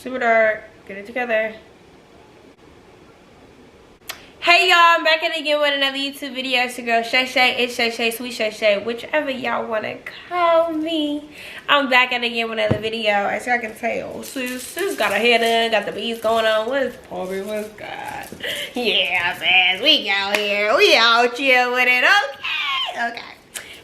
super dark. Get it together. Hey y'all, I'm back at it again with another YouTube video. It's your girl Shay Shay. It's Shay Shay, Sweet Shay Shay, whichever y'all want to call me. I'm back at it again with another video. As y'all can tell, sis got her hair done, got the beads going on. What's poppin'? What's God? Yeah, sis, we out here. We out chill with it. Okay.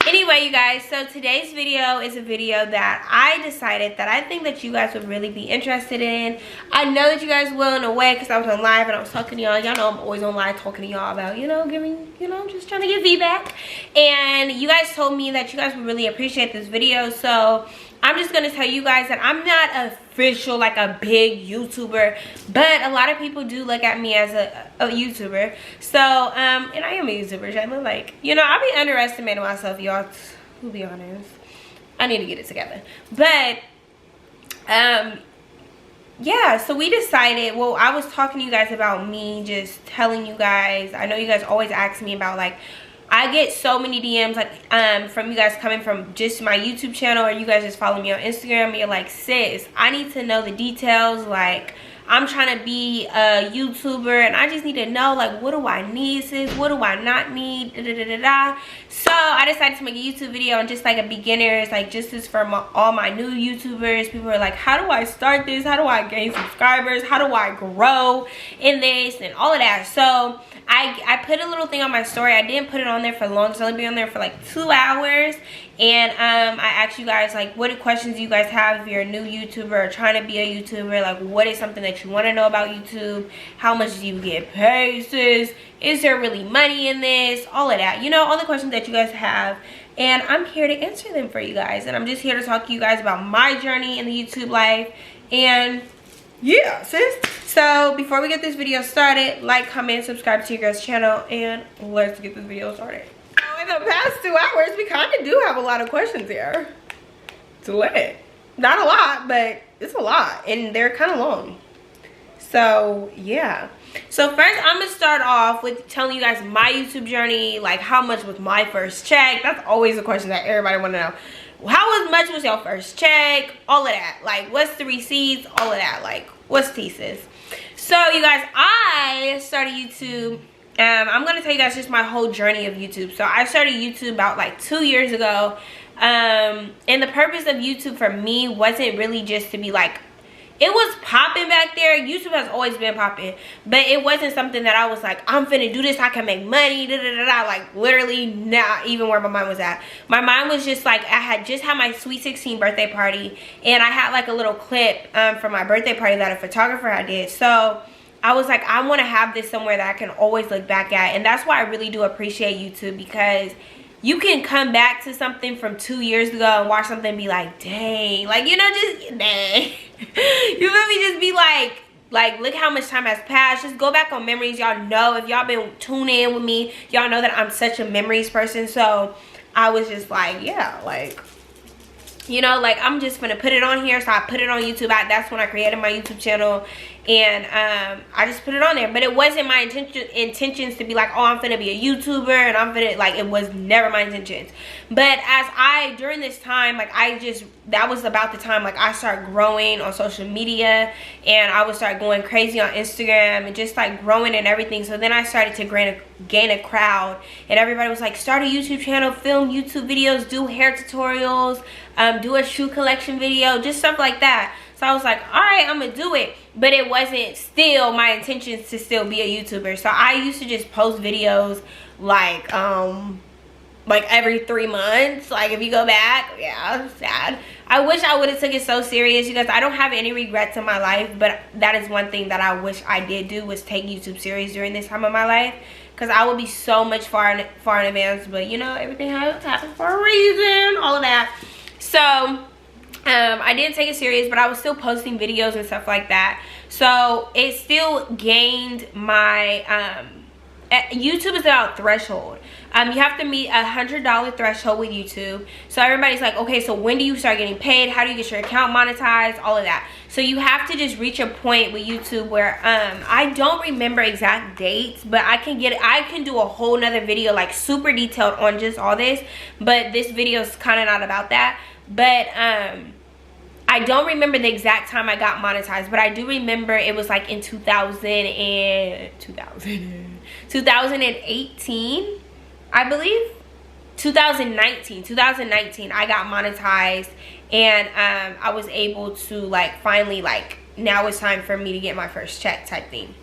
Anyway, you guys, so today's video is a video that I decided that I think that you guys would really be interested in. I know that you guys will in a way because I was on live and I was talking to y'all. Y'all know I'm always on live talking to y'all about, giving, just trying to give feedback. And you guys told me that you guys would really appreciate this video. So I'm just going to tell you guys that I'm not official, like a big YouTuber, but a lot of people do look at me as a YouTuber. So, and I am a YouTuber, Shayla. Like, I be underestimating myself, y'all, to be honest. I need to get it together. But, yeah, so we decided, well, I was talking to you guys about me, just telling you guys, I know you guys always ask me about, like, I get so many DMs like from you guys coming from just my YouTube channel, or you guys just follow me on Instagram and you're like, sis, I need to know the details. Like, I'm trying to be a YouTuber and I just need to know, like, what do I need, sis? What do I not need? So I decided to make a YouTube video and just like a beginners, like just this for all my new YouTubers. People are like, how do I start this? How do I gain subscribers? How do I grow in this and all of that? So I put a little thing on my story. I didn't put it on there for long. It's only been on there for like 2 hours. And I asked you guys, like, what questions do you guys have if you're a new YouTuber or trying to be a YouTuber? Like, what is something that you want to know about YouTube? How much do you get paid, sis? Is there really money in this? All of that. All the questions that you guys have. And I'm here to answer them for you guys. And I'm just here to talk to you guys about my journey in the YouTube life. And yeah, sis. So before we get this video started, like, comment, subscribe to your girl's channel, and let's get this video started. In the past 2 hours, we kind of do have a lot of questions here. It's lit. Not a lot, but it's a lot, and they're kind of long. So yeah. So first, I'm gonna start off with telling you guys my YouTube journey, like how much was my first check. That's always a question that everybody want to know. How much was your first check? All of that. Like, what's the receipts? All of that. Like, what's thesis? So, you guys, I started YouTube. I'm going to tell you guys just my whole journey of YouTube. So, I started YouTube about, like, 2 years ago. And the purpose of YouTube for me wasn't really just to be, like, it was popping back there. YouTube has always been popping. But it wasn't something that I was like, I'm finna do this. I can make money. Like, literally not even where my mind was at. My mind was just like, I had just had my sweet 16 birthday party. And I had like a little clip from my birthday party that a photographer had did. So I was like, I want to have this somewhere that I can always look back at. And that's why I really do appreciate YouTube, because you can come back to something from 2 years ago and watch something and be like, dang. Like, just, dang. You feel me? Just be like, look how much time has passed. Just go back on memories. Y'all know, if y'all been tuning in with me, y'all know that I'm such a memories person. So I was just like, yeah, like, like, I'm just gonna put it on here. So I put it on YouTube. That's when I created my YouTube channel. And I just put it on there. But it wasn't my intentions to be like, oh, I'm finna be a YouTuber and I'm finna, like, it was never my intentions. But during this time, like, that was about the time, like, I started growing on social media. And I would start going crazy on Instagram and just, like, growing and everything. So then I started to gain a crowd. And everybody was like, start a YouTube channel, film YouTube videos, do hair tutorials, do a shoe collection video, just stuff like that. So I was like, all right, I'm gonna do it. But it wasn't still my intentions to still be a YouTuber. So I used to just post videos like every 3 months. Like, if you go back, yeah, sad. I wish I would have took it so serious, you guys. I don't have any regrets in my life, but that is one thing that I wish I did do, was take YouTube serious during this time of my life. Because I would be so much far in advance. But everything happens for a reason, all of that. So I didn't take it serious, but I was still posting videos and stuff like that. So it still gained my YouTube is about threshold. You have to meet $100 threshold with YouTube. So everybody's like, okay, so when do you start getting paid? How do you get your account monetized? All of that. So you have to just reach a point with YouTube where I don't remember exact dates, but I can do a whole nother video, like, super detailed on just all this. But this video is kind of not about that. But I don't remember the exact time I got monetized, but I do remember it was like in 2018, I believe. 2019 I got monetized, and I was able to like finally, like, now it's time for me to get my first check type thing.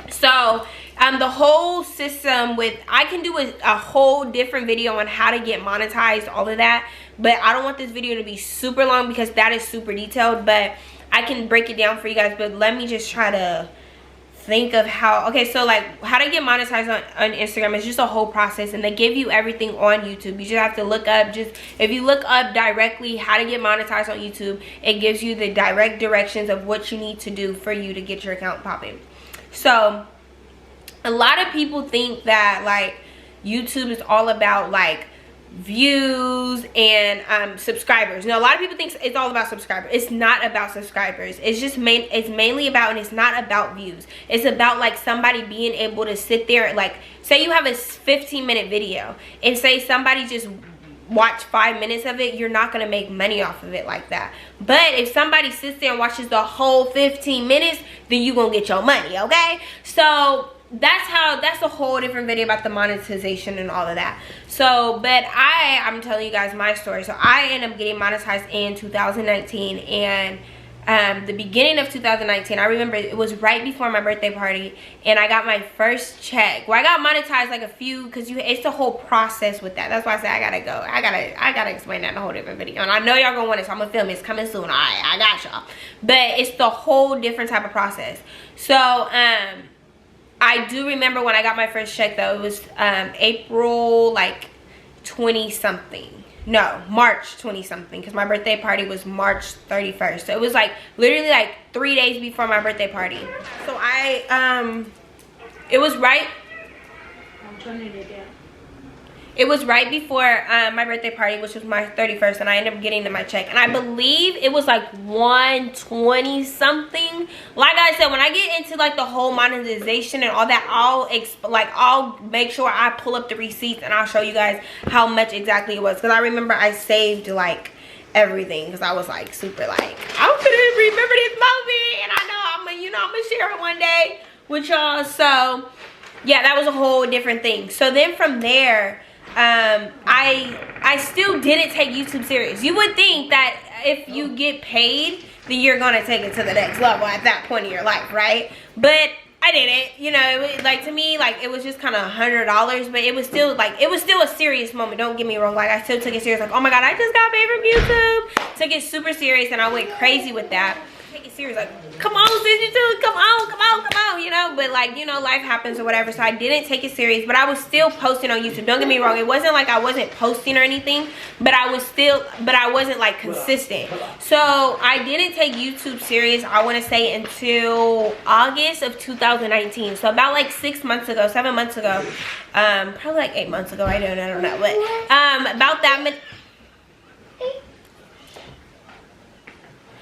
So the whole system with, I can do a whole different video on how to get monetized, all of that, but I don't want this video to be super long because that is super detailed, but I can break it down for you guys. But let me just try to think of how. Okay, so like how to get monetized on Instagram is just a whole process, and they give you everything on YouTube. You just have to look up, if you look up directly how to get monetized on YouTube, it gives you the direct directions of what you need to do for you to get your account popping. So a lot of people think that like YouTube is all about like views and subscribers. Now a lot of people think it's all about subscribers. It's not about subscribers. It's just it's mainly about, and it's not about views. It's about like somebody being able to sit there, like say you have a 15-minute video and say somebody just watch 5 minutes of it, you're not gonna make money off of it like that. But if somebody sits there and watches the whole 15 minutes, then you gonna get your money, okay? So that's a whole different video about the monetization and all of that. So but I'm telling you guys my story. So I ended up getting monetized in 2019, and the beginning of 2019, I remember it was right before my birthday party, and I got my first check. Well, I got monetized like a few, because it's the whole process with that. That's why I said I gotta go. I gotta explain that in a whole different video. And I know y'all gonna want it, so I'm gonna film it. It's coming soon. Alright, I got y'all. But it's the whole different type of process. So I do remember when I got my first check though. It was April like 20 something. No, March 20 something, because my birthday party was March 31st. So it was like literally like 3 days before my birthday party. So it was right, I'm turning it down. It was right before my birthday party, which was my 31st, and I ended up getting my check. And I believe it was like 120 something. Like I said, when I get into like the whole monetization and all that, I'll make sure I pull up the receipts and I'll show you guys how much exactly it was. Because I remember I saved like everything, because I was like super like, I'm gonna remember this moment, and I know I'm gonna share it one day with y'all. So yeah, that was a whole different thing. So then from there, I still didn't take YouTube serious. You would think that if you get paid, then you're gonna take it to the next level at that point in your life, right? But I didn't. You know, it was, like, to me, like, it was just kind of $100, but it was still like, it was still a serious moment. Don't get me wrong. Like, I still took it serious. Like, oh my god, I just got paid from YouTube. Took it super serious, and I went crazy with that. Take it serious, like, come on, sis, you too, come on, you know. But like, you know, life happens or whatever, so I didn't take it serious. But I was still posting on YouTube. Don't get me wrong, it wasn't like I wasn't posting or anything, but I wasn't like consistent. So I didn't take YouTube serious, I want to say, until August of 2019. So about like 7 months ago, probably like 8 months ago, I don't know, but about that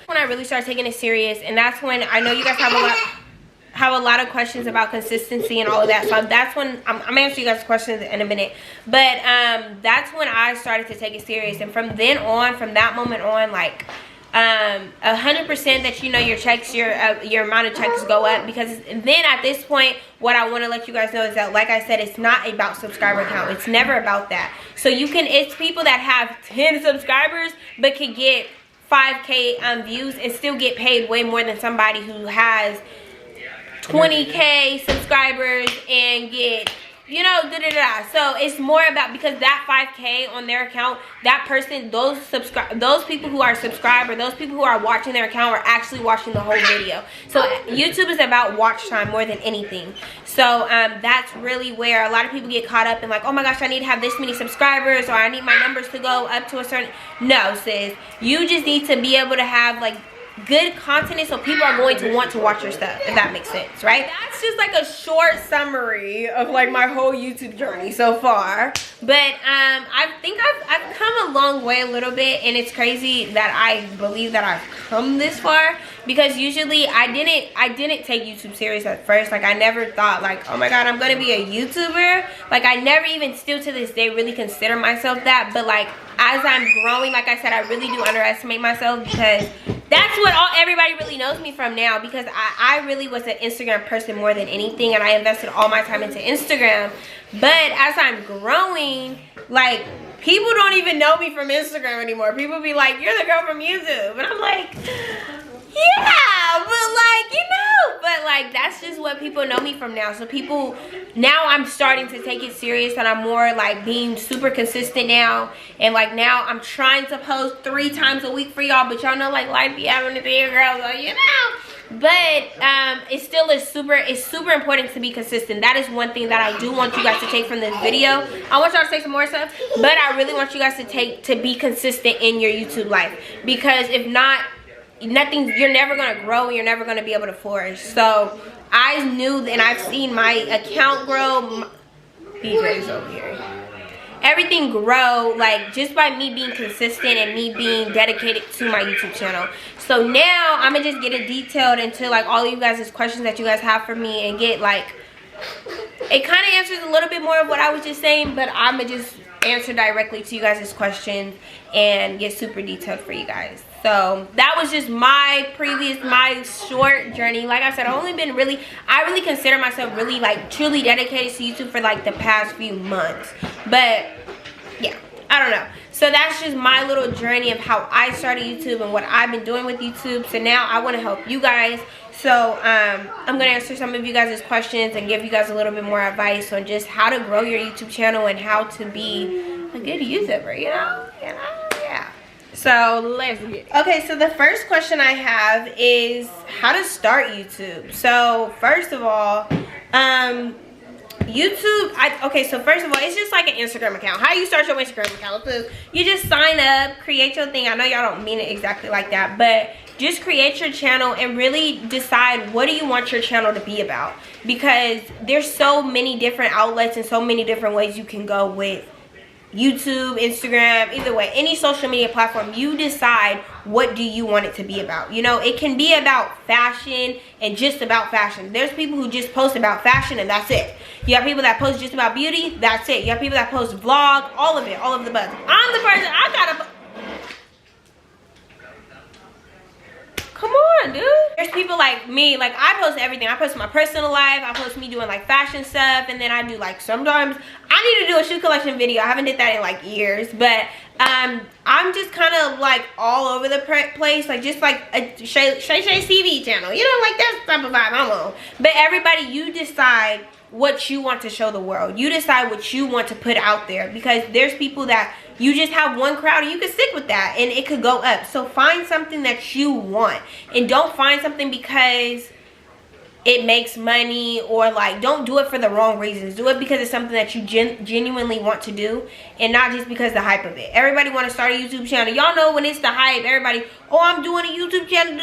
when I really started taking it serious. And that's when I know you guys have a lot of questions about consistency and all of that. So that's when I'm gonna answer you guys questions in a minute. But that's when I started to take it serious. And from then on, from that moment on, like 100% that, you know, your checks, your amount of checks go up. Because then at this point, what I want to let you guys know is that, like I said, it's not about subscriber count. It's never about that. So it's people that have 10 subscribers but can get 5K views and still get paid way more than somebody who has 20K subscribers and get, you know, So it's more about, because that 5K on their account, that person, those people who are subscribed, or those people who are watching their account, are actually watching the whole video. So YouTube is about watch time more than anything. So that's really where a lot of people get caught up in, like, oh my gosh, I need to have this many subscribers, or I need my numbers to go up to a certain. No, sis, you just need to be able to have like good content is so people are going to want to watch your stuff, if that makes sense, right? That's just like a short summary of like my whole YouTube journey so far. But I think I've come a long way a little bit, and it's crazy that I believe that I've come this far, because usually I didn't take YouTube serious at first. Like, I never thought like, oh my god, I'm gonna be a YouTuber. Like, I never even, still to this day, really consider myself that. But like, as I'm growing, like I said, I really do underestimate myself, because that's what everybody really knows me from now, because I really was an Instagram person more than anything, and I invested all my time into Instagram. But as I'm growing, like, people don't even know me from Instagram anymore. People be like, you're the girl from YouTube. And I'm like, yeah, but like, you know, but like, that's just what people know me from now. So people, now I'm starting to take it serious, and I'm more like being super consistent now. And like, now I'm trying to post 3 times a week for y'all, but y'all know like life be having to be, girls, like, you know. But it still is super important to be consistent. That is one thing that I do want you guys to take from this video. I want y'all to take some more stuff, but I really want you guys to be consistent in your YouTube life, because if not, you're never gonna grow, and you're never gonna be able to flourish. So I knew, and I've seen my account grow. BJ's over here. Everything grow, like, just by me being consistent and me being dedicated to my YouTube channel. So now I'm gonna just get it detailed into like all of you guys' questions that you guys have for me, and get like, it kind of answers a little bit more of what I was just saying, but I'm gonna just answer directly to you guys' questions and get super detailed for you guys. So that was just my short journey. Like I said, I really consider myself really like truly dedicated to YouTube for like the past few months. But yeah, I don't know. So that's just my little journey of how I started YouTube and what I've been doing with YouTube. So now I want to help you guys. So I'm going to answer some of you guys' questions and give you guys a little bit more advice on just how to grow your YouTube channel and how to be a good YouTuber, you know, yeah. So let's get it. Okay, so the first question I have is how to start YouTube. So first of all, YouTube, okay, so first of all, it's just like an Instagram account. How you start your Instagram account? So you just sign up, create your thing. I know y'all don't mean it exactly like that, but just create your channel and really decide what do you want your channel to be about, because there's so many different outlets and so many different ways you can go with YouTube, Instagram, either way, any social media platform. You decide what do you want it to be about. You know, it can be about fashion and just about fashion. There's people who just post about fashion and that's it. You have people that post just about beauty, that's it. You have people that post vlog, all of it, all of the buzz. I'm the person, come on, dude. There's people like me, like I post everything. I post my personal life, I post me doing like fashion stuff, and then I do like, sometimes I need to do a shoe collection video. I haven't did that in like years, but I'm just kind of like all over the place, like just like a Shay CV channel, you know, like that's the type of vibe I'm on. But everybody, you decide what you want to show the world. You decide what you want to put out there, because there's people that you just have one crowd and you can stick with that and it could go up. So find something that you want, and don't find something because it makes money, or like, don't do it for the wrong reasons. Do it because it's something that you genuinely want to do, and not just because the hype of it. Everybody want to start a YouTube channel. Y'all know when it's the hype, everybody, oh, I'm doing a YouTube channel,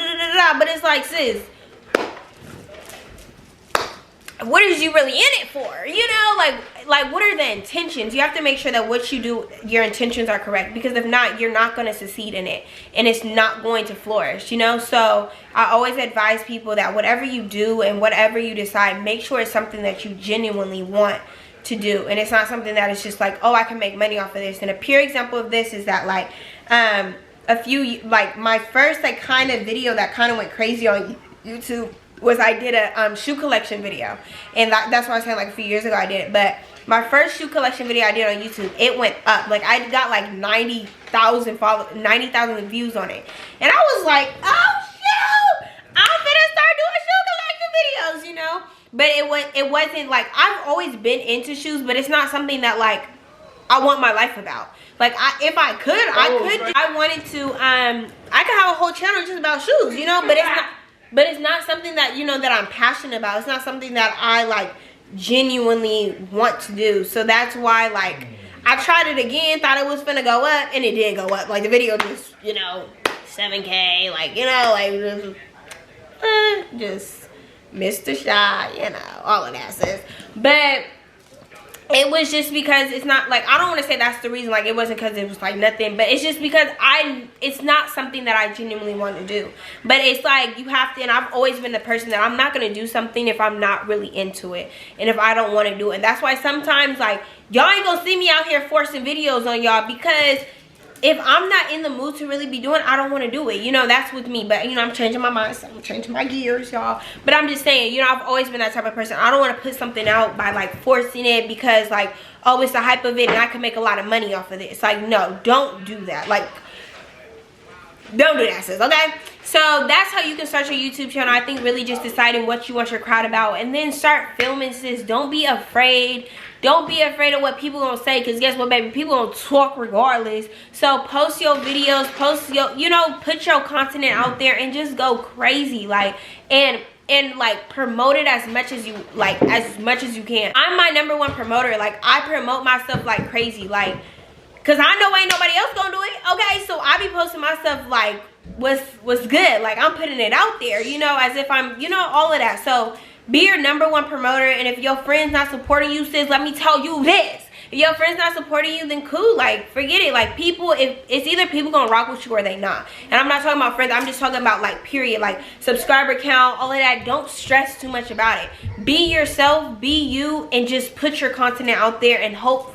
but it's like, sis, what is you really in it for? You know, like what are the intentions? You have to make sure that what you do, your intentions are correct, because if not, you're not going to succeed in it, and it's not going to flourish, you know. So I always advise people that whatever you do and whatever you decide, make sure it's something that you genuinely want to do, and it's not something that is just like, oh, I can make money off of this. And a pure example of this is that like my first like kind of video that kind of went crazy on YouTube was I did a shoe collection video, and that's why I said like a few years ago I did it. But my first shoe collection video I did on YouTube, it went up. Like I got like 90,000 views on it, and I was like, oh shoot, I'm gonna start doing shoe collection videos, you know. But it wasn't like, I've always been into shoes, but it's not something that like I want my life about. Like if I could, I wanted to I could have a whole channel just about shoes, you know. But it's not something that, you know, that I'm passionate about. It's not something that I like genuinely want to do. So that's why like I tried it again, thought it was finna go up, and it didn't go up. Like the video just, you know, 7K, like, you know, like just missed the shot, you know, all of that, sis. But it was just because it's not like, I don't want to say that's the reason, like it wasn't because it was like nothing, but it's just because it's not something that I genuinely want to do. But it's like you have to, and I've always been the person that I'm not going to do something if I'm not really into it and if I don't want to do it. And that's why sometimes like y'all ain't gonna see me out here forcing videos on y'all, because if I'm not in the mood to really be doing, I don't want to do it. You know, that's with me. But, you know, I'm changing my mindset. I'm changing my gears, y'all. But I'm just saying, you know, I've always been that type of person. I don't want to put something out by, like, forcing it because, like, oh, it's the hype of it and I can make a lot of money off of it. It's like, no, don't do that. Like, don't do that, sis, okay? So that's how you can start your YouTube channel. I think really just deciding what you want your crowd about and then start filming, sis. Don't be afraid. Don't be afraid of what people gonna say, because guess what, baby? People gonna talk regardless. So post your videos, post your, you know, put your content out there and just go crazy. Like, and like promote it as much as you you can. I'm my #1 promoter. Like, I promote myself like crazy. Like, cause I know ain't nobody else gonna do it. Okay, so I be posting my stuff like what's good. Like, I'm putting it out there, you know, as if I'm, you know, all of that. So be your #1 promoter. And if your friend's not supporting you, sis, let me tell you this. If your friend's not supporting you, then cool. Like, forget it. Like, people, if it's either people gonna rock with you or they not. And I'm not talking about friends. I'm just talking about, like, period. Like, subscriber count, all of that. Don't stress too much about it. Be yourself. Be you. And just put your content out there and hope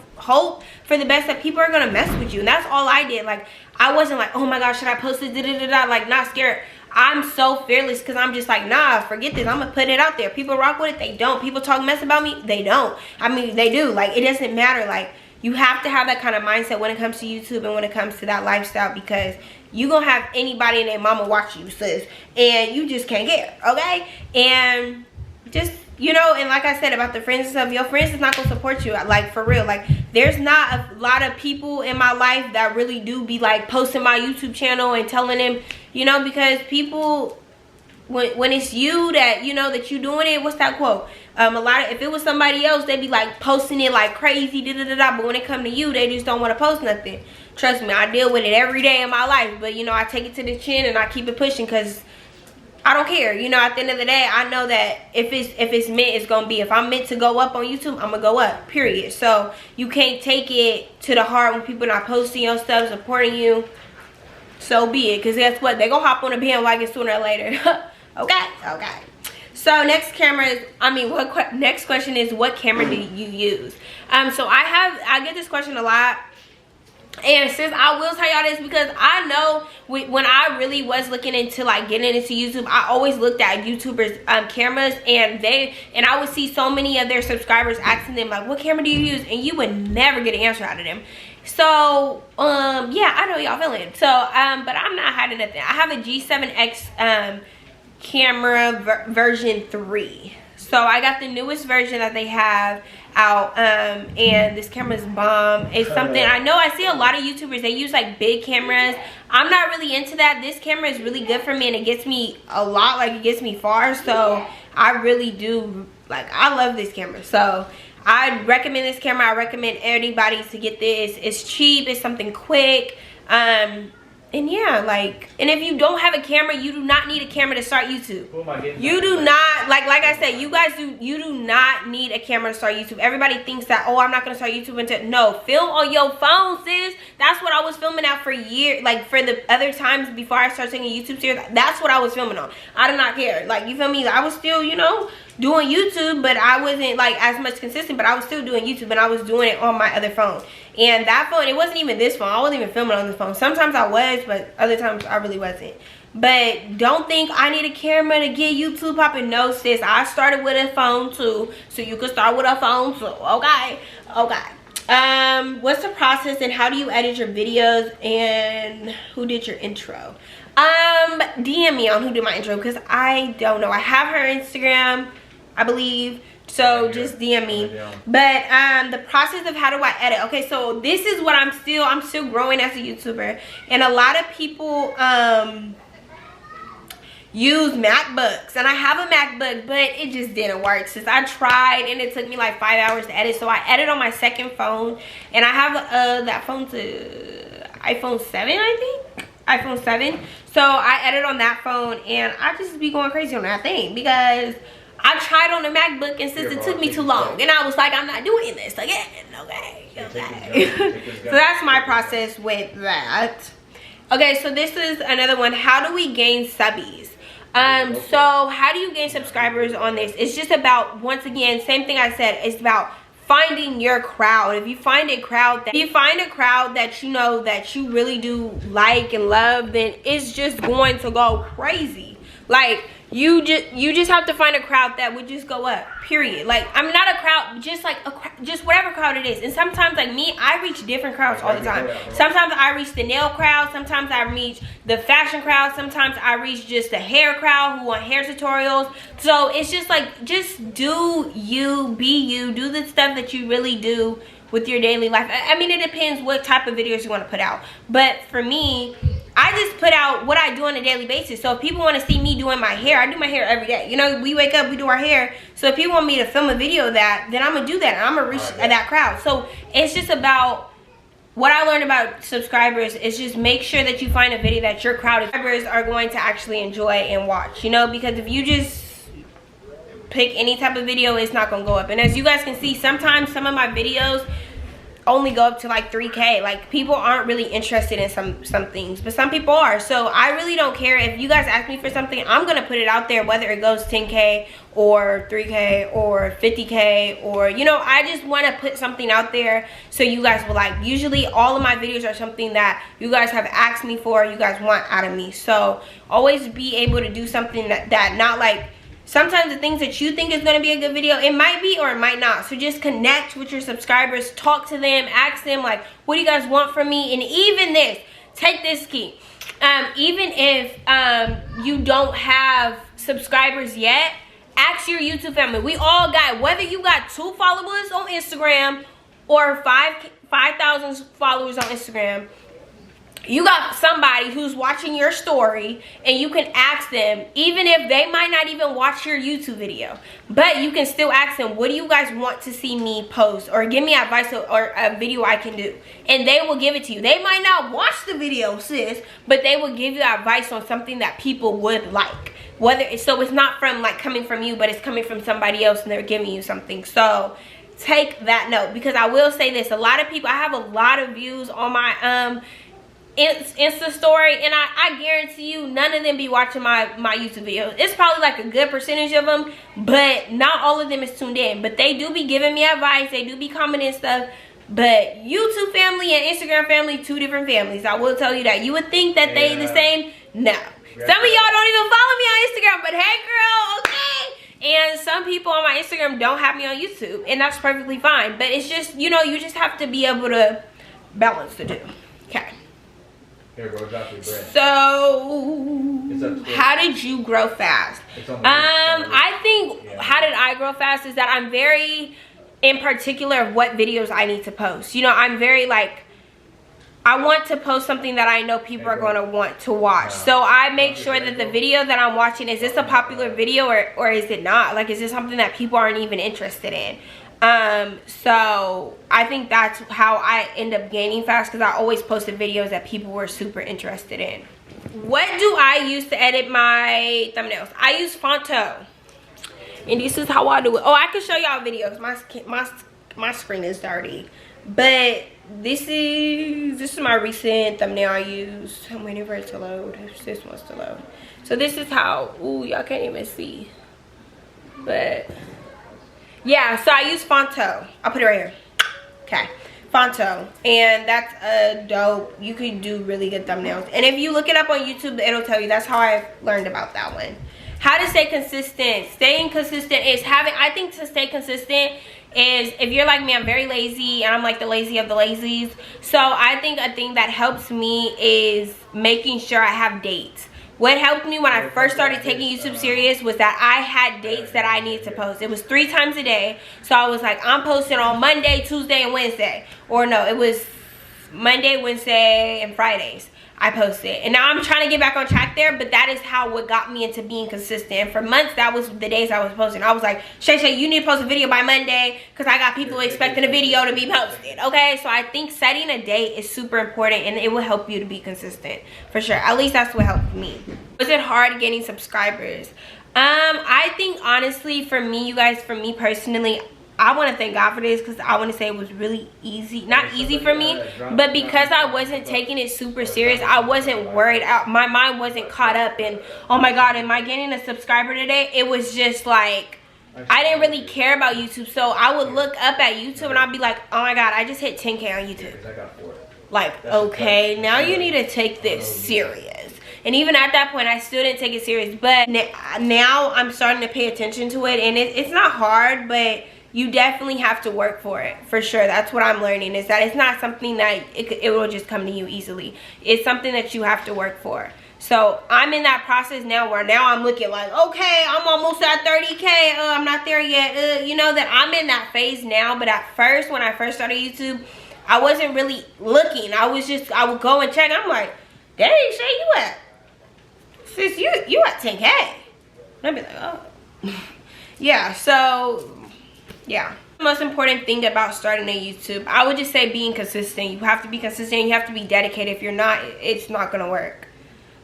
for the best that people are gonna mess with you. And that's all I did. Like, I wasn't like, oh my gosh, should I post this? Like, not scared. I'm so fearless because I'm just like, nah, forget this. I'm gonna put it out there. People rock with it, they don't. People talk mess about me, they don't. I mean, they do. Like, it doesn't matter. Like, you have to have that kind of mindset when it comes to YouTube and when it comes to that lifestyle, because you gonna have anybody and their mama watch you, sis, and you just can't get, okay? And just, you know, and like I said about the friends and stuff, your friends is not gonna support you, like, for real. Like, there's not a lot of people in my life that really do be like posting my YouTube channel and telling them, you know, because people, when it's you that, you know, that you doing it, what's that quote? A lot of, if it was somebody else, they'd be like posting it like crazy, but when it come to you, they just don't want to post nothing. Trust me, I deal with it every day in my life, but, you know, I take it to the chin and I keep it pushing because I don't care. You know, at the end of the day, I know that if it's meant, it's gonna be. If I'm meant to go up on YouTube, I'm gonna go up, period. So you can't take it to the heart when people not posting your stuff, supporting you. So be it, because guess what, they gonna hop on a bandwagon sooner or later. Okay. So next question is, what camera do you use? So I get this question a lot. And since I will tell y'all this, because I know when I really was looking into like getting into YouTube, I always looked at YouTubers cameras, and I would see so many of their subscribers asking them like, what camera do you use? And you would never get an answer out of them. So yeah, I know y'all feeling it. So but I'm not hiding nothing. I have a G7X camera version 3. So I got the newest version that they have out, and this camera is bomb. It's something, I know I see a lot of YouTubers, they use like big cameras. I'm not really into that. This camera is really good for me, and it gets me a lot, like it gets me far. So I really do, like, I love this camera. So I recommend this camera. I recommend anybody to get this. It's cheap, it's something quick. And yeah, like, and if you don't have a camera, you do not need a camera to start YouTube. You do not, like I said, you do not need a camera to start YouTube. Everybody thinks that, oh, I'm not gonna start YouTube until, no, film on your phone, sis. That's what I was filming at for years, like for the other times before I started taking YouTube series. That's what I was filming on. I did not care, like, you feel me? I was still, you know, doing YouTube, but I wasn't like as much consistent, but I was still doing YouTube, and I was doing it on my other phone. And that phone, it wasn't even this phone. I wasn't even filming on this phone. Sometimes I was, but other times I really wasn't. But don't think I need a camera to get YouTube popping. No, sis, I started with a phone too, so you can start with a phone too. Okay. What's the process and how do you edit your videos, and who did your intro? DM me on who did my intro, because I don't know. I have her Instagram, I believe, so just DM me. But the process of how do I edit? Okay, so this is what I'm still growing as a YouTuber, and a lot of people use MacBooks, and I have a MacBook, but it just didn't work. Since I tried, and it took me like 5 hours to edit, so I edit on my second phone, and I have that phone to iPhone 7, I think. iPhone 7. So I edit on that phone, and I just be going crazy on that thing because I tried on the MacBook and since it took me too long, and I was like, I'm not doing this again. Okay. So that's my process with that. Okay, so this is another one. How do we gain subbies? So how do you gain subscribers on this? It's just about, once again, same thing I said, it's about finding your crowd. If you find a crowd that you know that you really do like and love, then it's just going to go crazy. Like you just have to find a crowd that would just go up, period. Like, I'm not a crowd, just like just whatever crowd it is. And sometimes, like me, I reach different crowds all the time. Sometimes I reach the nail crowd, sometimes I reach the fashion crowd, sometimes I reach just the hair crowd who want hair tutorials. So it's just like, just do you, be you, do the stuff that you really do with your daily life. I mean, it depends what type of videos you want to put out, but for me, I just put out what I do on a daily basis. So if people want to see me doing my hair, I do my hair every day. You know, we wake up, we do our hair. So if people want me to film a video of that, then I'm going to do that. And I'm going to reach that crowd. So it's just about, what I learned about subscribers is just make sure that you find a video that your crowd of subscribers are going to actually enjoy and watch. You know, because if you just pick any type of video, it's not going to go up. And as you guys can see, sometimes some of my videos only go up to like 3K. Like, people aren't really interested in some things, but some people are. So I really don't care. If you guys ask me for something, I'm gonna put it out there, whether it goes 10K or 3K or 50K, or, you know, I just want to put something out there so you guys will like. Usually all of my videos are something that you guys have asked me for, you guys want out of me. So always be able to do something that not like, sometimes the things that you think is going to be a good video, it might be or it might not. So just connect with your subscribers, talk to them, ask them like, what do you guys want from me? And even this, take this key. Even if you don't have subscribers yet, ask your YouTube family. We all got, whether you got 2 followers on Instagram or 5,000 followers on Instagram, you got somebody who's watching your story, and you can ask them, even if they might not even watch your YouTube video, but you can still ask them, what do you guys want to see me post, or give me advice or a video I can do, and they will give it to you. They might not watch the video, sis, but they will give you advice on something that people would like. So it's not from like coming from you, but it's coming from somebody else and they're giving you something. So take that note, because I will say this, a lot of people, I have a lot of views on my Insta story, and I guarantee you none of them be watching my YouTube videos. It's probably like a good percentage of them, but not all of them is tuned in. But they do be giving me advice, they do be commenting stuff. But YouTube family and Instagram family, 2 different families. I will tell you that. You would think that they the same. No. Some of y'all don't even follow me on Instagram, but hey girl, okay. And some people on my Instagram don't have me on YouTube, and that's perfectly fine. But it's just, you know, you just have to be able to balance the two. Okay. Here, bro, drop your bread. So, how did you grow fast? I think how did I grow fast is that I'm very in particular of what videos I need to post. You know, I'm very like, I want to post something that I know people are going to want to watch. So I make sure that the video that I'm watching, is this a popular video or is it not? Like, is this something that people aren't even interested in? So I think that's how I end up gaining fast, because I always posted videos that people were super interested in. What do I use to edit my thumbnails? I use Fonto, and this is how I do it. Oh, I can show y'all videos. My screen is dirty, but this is my recent thumbnail I used. I'm waiting for it to load. This wants to load. So this is how, ooh, y'all can't even see, but yeah, so I use Fonto. I'll put it right here. Okay, Fonto, and that's a dope. You could do really good thumbnails, and if you look it up on YouTube, it'll tell you. That's how I learned about that one. How to stay consistent. Staying consistent is I think to stay consistent is, if you're like me, I'm very lazy, and I'm like the lazy of the lazies. So I think a thing that helps me is making sure I have dates. What helped me when I first started taking YouTube serious was that I had dates that I needed to post. It was 3 times a day. So I was like, I'm posting on Monday, Tuesday, and Wednesday. Or no, it was Monday, Wednesday, and Fridays. I post it. And now I'm trying to get back on track there, but that is how what got me into being consistent. And for months, that was the days I was posting. I was like, Shay, you need to post a video by Monday because I got people expecting a video to be posted, okay? So I think setting a date is super important, and it will help you to be consistent, for sure. At least that's what helped me. Was it hard getting subscribers? I think, honestly, for me, you guys, for me personally, I want to thank God for this because I want to say it was really easy. Not easy for me, but because I wasn't taking it super serious, I wasn't worried. My mind wasn't caught up in, oh my God, am I getting a subscriber today? It was just like, I didn't really care about YouTube. So I would look up at YouTube and I'd be like, oh my God, I just hit 10K on YouTube. Like, okay, now you need to take this serious. And even at that point, I still didn't take it serious. But now I'm starting to pay attention to it. And it's not hard, but you definitely have to work for it, for sure. That's what I'm learning, is that it's not something that it will just come to you easily. It's something that you have to work for. So I'm in that process now where now I'm looking like, okay, I'm almost at 30K. I'm not there yet. You know, that I'm in that phase now. But at first, when I first started YouTube, I wasn't really looking. I would go and check. I'm like, dang, Shay, you at, sis, you at 10K. And I'd be like, oh. Yeah, so yeah. The most important thing about starting a YouTube, I would just say being consistent. You have to be consistent. You have to be dedicated. If you're not, it's not gonna work.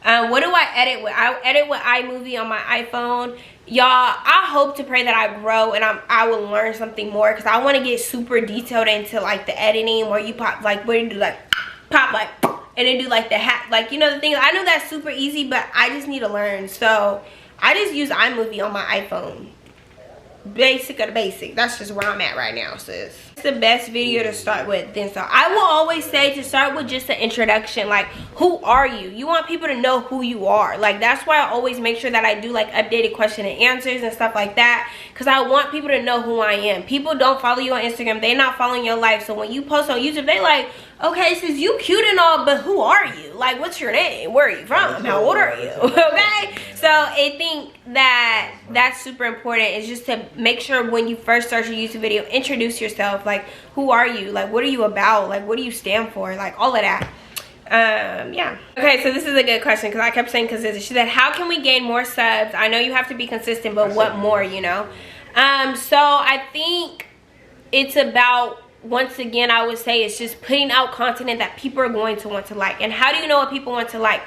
What do I edit with? I edit with iMovie on my iPhone. Y'all, I hope to pray that I grow and I will learn something more, because I want to get super detailed into like the editing, where you pop like, where you do like pop like, and then do like the hat, like, you know, the things. I know that's super easy, but I just need to learn. So I just use iMovie on my iPhone. Basic of the basic. That's just where I'm at right now, sis. It's the best video to start with. Then so I will always say to start with just an introduction, like, who are you? You want people to know who you are. Like, that's why I always make sure that I do like updated question and answers and stuff like that, because I want people to know who I am. People don't follow you on Instagram, they're not following your life. So when you post on YouTube, they like, okay, sis, you cute and all, but who are you? Like, what's your name? Where are you from? How old are you? Okay? So I think that that's super important, is just to make sure when you first start your YouTube video, introduce yourself. Like, who are you? Like, what are you about? Like, what do you stand for? Like, all of that. Yeah. Okay, so this is a good question, because I kept saying consistent. She said, how can we gain more subs? I know you have to be consistent, but what more, you know? So I think it's about, once again, I would say it's just putting out content that people are going to want to like. And how do you know what people want to like?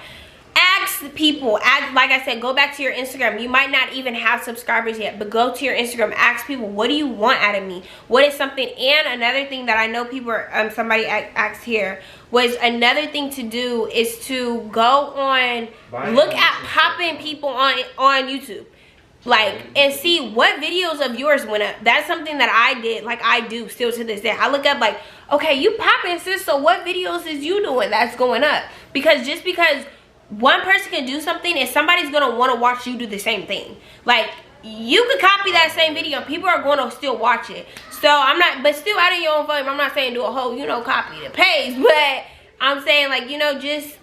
Ask the people. Like I said, go back to your Instagram. You might not even have subscribers yet, but go to your Instagram. Ask people, what do you want out of me? What is something? And another thing that I know people are, somebody asked here, was another thing to do is to go on, look at popping people on YouTube. Like, and see what videos of yours went up. That's something that I did, like I do still to this day. I look up like, okay, you popping, sis, so what videos is you doing that's going up? Because just because one person can do something, and somebody's gonna want to watch you do the same thing. Like, you could copy that same video and people are going to still watch it. So I'm not, but still out of your own phone, I'm not saying do a whole, you know, copy the page, but I'm saying, like, you know, just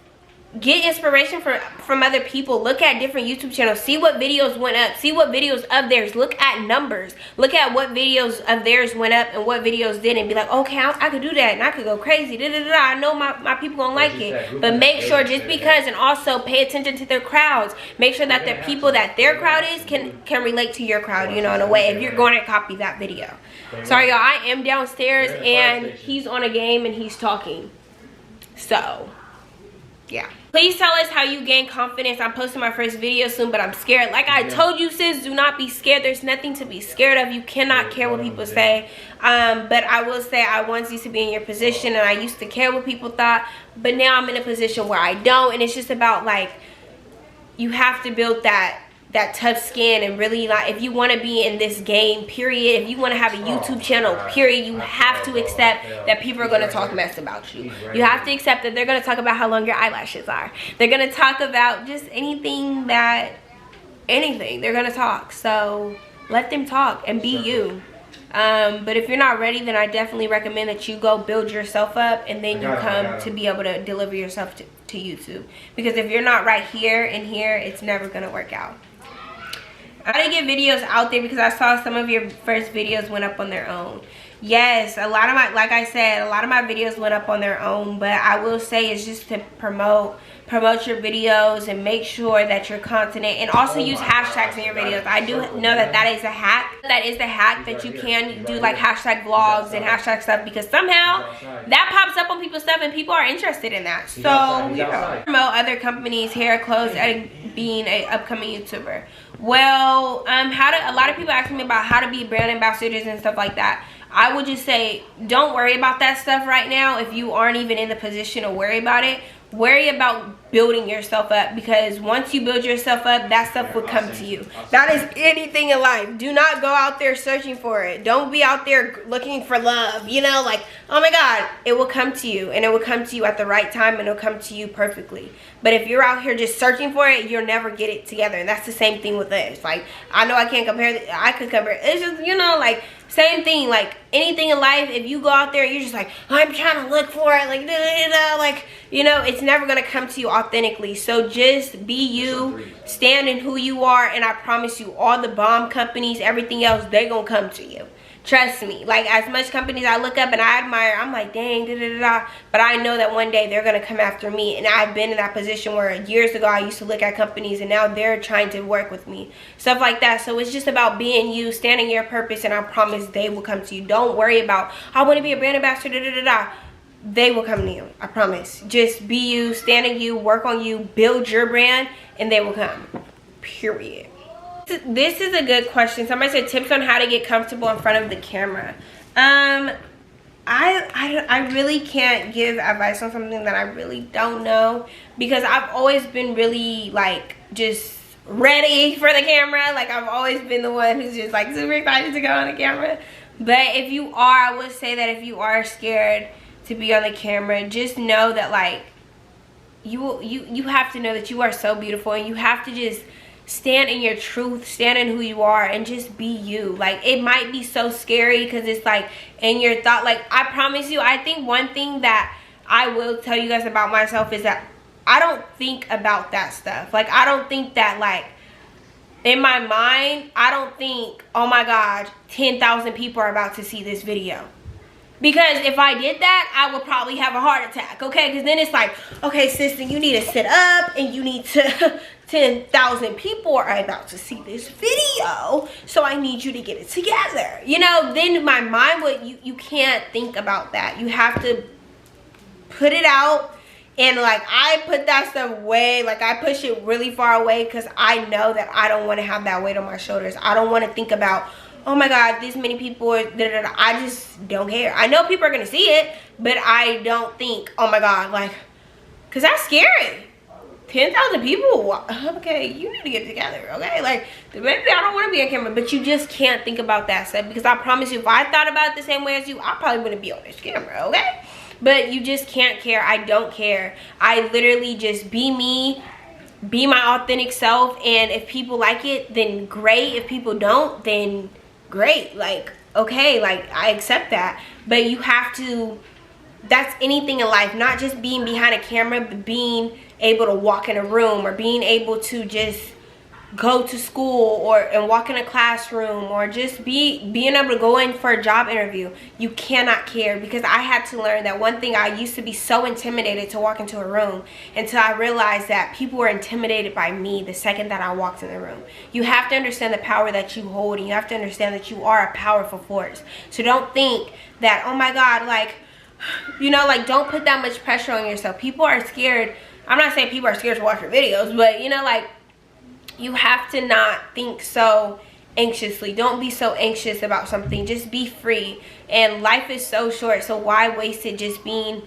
get inspiration from other people. Look at different YouTube channels. See what videos went up. See what videos of theirs. Look at numbers. Look at what videos of theirs went up and what videos didn't. Be like, okay, I could do that and I could go crazy. I know my people gonna like it. But make sure, just because, and also pay attention to their crowds. Make sure that the people that their crowd is can relate to your crowd, you know, in a way, if you're going to copy that video. Sorry, y'all. I am downstairs and he's on a game and he's talking. So, yeah. Please tell us how you gain confidence. I'm posting my first video soon, but I'm scared. Like I told you, sis, do not be scared. There's nothing to be scared of. You cannot care what people say. But I will say, I once used to be in your position and I used to care what people thought. But now I'm in a position where I don't. And it's just about, like, you have to build that tough skin, and really, like, if you want to be in this game, period, if you want to have a YouTube channel, period, you have to accept that people are going to talk mess about you. You have to accept that they're going to talk about how long your eyelashes are. They're going to talk about just anything. They're going to talk. So let them talk and be you. But if you're not ready, then I definitely recommend that you go build yourself up, and then you come to be able to deliver yourself to YouTube. Because if you're not right here and here, it's never going to work out. I gotta get videos out there, because I saw some of your first videos went up on their own. Yes, a lot of my, like I said, a lot of my videos went up on their own, but I will say it's just to promote promote your videos and make sure that you're continent, and also use hashtags in your videos. I do know that that is a hack. That is the hack, that you can do like hashtag vlogs and hashtag stuff, because somehow that pops up on people's stuff and people are interested in that. So promote other companies, hair, clothes, and being an upcoming YouTuber. Well, a lot of people ask me about how to be brand ambassadors and stuff like that. I would just say, don't worry about that stuff right now if you aren't even in the position to worry about it. Worry about building yourself up, because once you build yourself up, that stuff will come to you. That is anything in life. Do not go out there searching for it. Don't be out there looking for love, you know, like, oh my God. It will come to you, and it will come to you at the right time, and it'll come to you perfectly. But if you're out here just searching for it, you'll never get it together. And that's the same thing with this. Like, I know I can't compare, I could compare. It's just, you know, like, same thing. Like, anything in life, if you go out there, you're just like, I'm trying to look for it, like, like, you know, it's never going to come to you authentically. So just be you, stand in who you are, and I promise you, all the bomb companies, everything else, they're going to come to you. Trust me. Like, as much companies I look up and I admire, I'm like, dang, but I know that one day they're going to come after me. And I've been in that position where years ago I used to look at companies and now they're trying to work with me. Stuff like that. So it's just about being you, standing your purpose, and I promise they will come to you. Don't worry about, I want to be a brand ambassador, They will come to you. I promise. Just be you, stand in you, work on you, build your brand, and they will come. Period. This is a good question. Somebody said tips on how to get comfortable in front of the camera. I really can't give advice on something that I really don't know, because I've always been really like just ready for the camera. Like, I've always been the one who's just like super excited to go on the camera. But if you are, I would say that if you are scared to be on the camera, just know that like you have to know that you are so beautiful, and you have to just stand in your truth, stand in who you are, and just be you. Like, it might be so scary because it's like in your thought. Like, I promise you, I think one thing that I will tell you guys about myself is that I don't think about that stuff. Like, I don't think that, like, in my mind, I don't think, oh my God, 10,000 people are about to see this video. Because if I did that, I would probably have a heart attack, okay? Because then it's like, okay, sister, you need to sit up, and you need to, 10,000 people are about to see this video, so I need you to get it together. You know, then my mind would, you can't think about that. You have to put it out. And like, I put that stuff way, like, I push it really far away, because I know that I don't want to have that weight on my shoulders. I don't want to think about, oh my God, this many people are, I just don't care. I know people are going to see it, but I don't think, oh my God, like, because that's scary. 10,000 people, okay, you need to get together, okay? Like, maybe I don't want to be on camera, but you just can't think about that stuff, because I promise you, if I thought about it the same way as you, I probably wouldn't be on this camera, okay? But you just can't care. I don't care. I literally just be me, be my authentic self, and if people like it, then great. If people don't, then great. Like, okay, like, I accept that. But you have to, that's anything in life, not just being behind a camera, but being able to walk in a room, or being able to just go to school and walk in a classroom, or just being able to go in for a job interview. You cannot care, because I had to learn that one thing. I used to be so intimidated to walk into a room, until I realized that people were intimidated by me the second that I walked in the room. You have to understand the power that you hold, and you have to understand that you are a powerful force. So don't think that, oh my God, like, you know, like, don't put that much pressure on yourself. People are scared. I'm not saying people are scared to watch your videos, but you know, like, you have to not think so anxiously. Don't be so anxious about something. Just be free. And life is so short, so why waste it just being,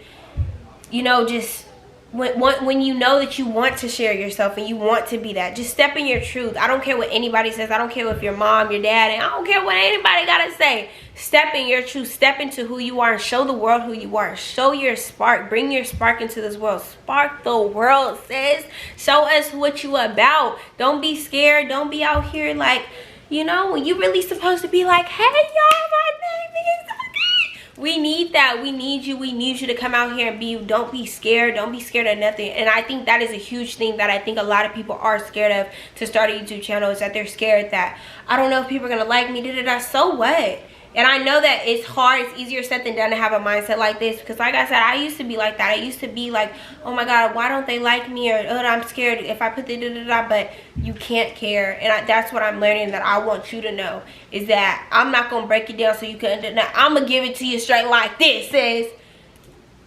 you know, just when you know that you want to share yourself and you want to be that, just step in your truth. I don't care what anybody says. I don't care if your mom, your dad, and I don't care what anybody gotta say. Step in your truth. Step into who you are, and show the world who you are. Show your spark. Bring your spark into this world. Spark the world, sis. Show us what you about. Don't be scared. Don't be out here like, you know, when you really supposed to be like, hey y'all, my name is okay. We need that. We need you. We need you to come out here and be you. Don't be scared. Don't be scared of nothing. And I think that is a huge thing that I think a lot of people are scared of to start a YouTube channel, is that they're scared that, I don't know if people are going to like me. So what? And I know that it's hard, it's easier said than done to have a mindset like this, because like I said, I used to be like that. I used to be like, oh my God, why don't they like me, or oh, I'm scared if I put the da-da-da, but you can't care. And that's what I'm learning, that I want you to know, is that I'm not going to break it down so you can, I'm going to give it to you straight like this, sis.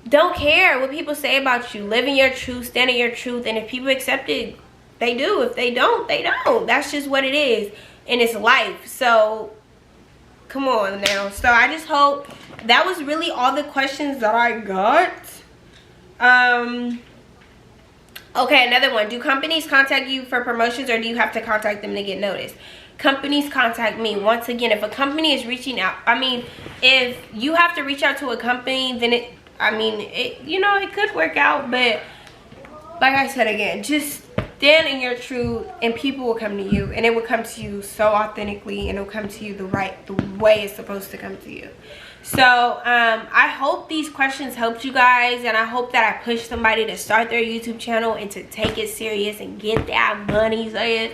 Don't care what people say about you. Live in your truth, stand in your truth, and if people accept it, they do. If they don't, they don't. That's just what it is, and it's life. So come on now. So I just hope that was really all the questions that I got. Okay, another one. Do companies contact you for promotions, or do you have to contact them to get noticed? Companies contact me. Once again, if a company is reaching out, I mean, if you have to reach out to a company, then it could work out. But like I said again, just stand in your truth, and people will come to you, and it will come to you so authentically, and it will come to you the way it's supposed to come to you. So I hope these questions helped you guys, and I hope that I pushed somebody to start their YouTube channel and to take it serious and get that money, sis.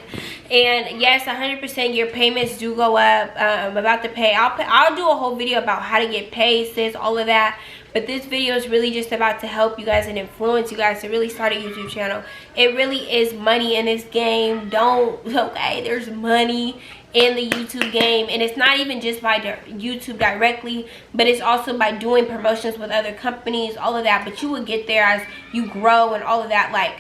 And yes, 100% your payments do go up. About the pay, I'll do a whole video about how to get paid, sis, all of that. But this video is really just about to help you guys and influence you guys to really start a YouTube channel. It really is money in this game. There's money in the YouTube game, and it's not even just by YouTube directly, but it's also by doing promotions with other companies, all of that. But you will get there as you grow and all of that. Like,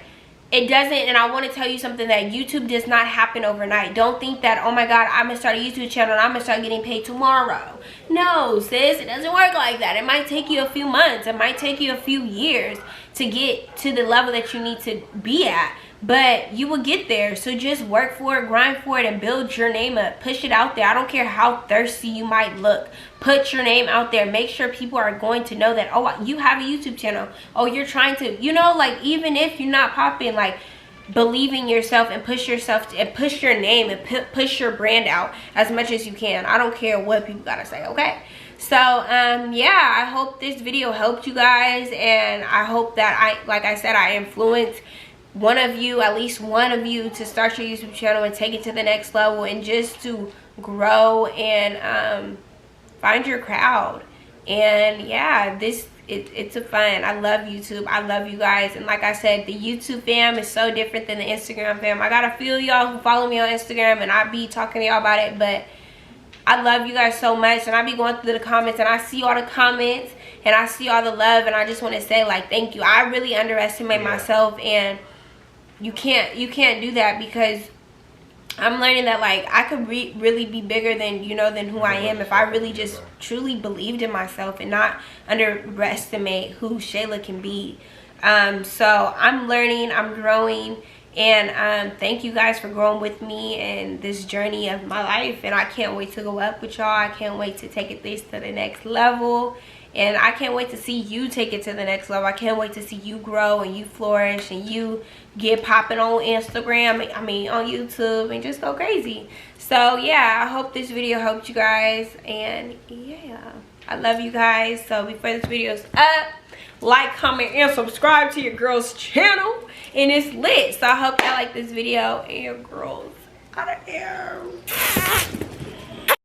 it doesn't, and I want to tell you something, that YouTube does not happen overnight. Don't think that, oh my God, I'm gonna start a YouTube channel and I'm gonna start getting paid tomorrow. No, sis, it doesn't work like that. It might take you a few months, it might take you a few years to get to the level that you need to be at, but you will get there. So just work for it, grind for it, and build your name up. Push it out there. I don't care how thirsty you might look. Put your name out there. Make sure people are going to know that, oh, you have a YouTube channel. Oh, you're trying to, like, even if you're not popping, like, believe in yourself and push yourself and push your name and push your brand out as much as you can. I don't care what people gotta say, okay? So yeah, I hope this video helped you guys, and I hope that like I said, I influenced one of you, at least one of you, to start your YouTube channel and take it to the next level, and just to grow and find your crowd. And yeah, it's a fun. I love YouTube. I love you guys. And like I said, the YouTube fam is so different than the Instagram fam. I got a few of y'all who follow me on Instagram, and I be talking to y'all about it, but I love you guys so much, and I be going through the comments, and I see all the comments, and I see all the love, and I just want to say, like, thank you. I really underestimate myself, and you can't do that, because I'm learning that, like, I could really be bigger than, than who I am, if I really just truly believed in myself and not underestimate who Shayla can be. So I'm learning, I'm growing, and thank you guys for growing with me in this journey of my life, and I can't wait to go up with y'all. I can't wait to take this to the next level. And I can't wait to see you take it to the next level. I can't wait to see you grow and you flourish and you get popping on Instagram, on YouTube, and just go crazy. So yeah, I hope this video helped you guys. And yeah, I love you guys. So before this video's up, like, comment, and subscribe to your girl's channel. And it's lit. So I hope y'all like this video, and your girl's out of here.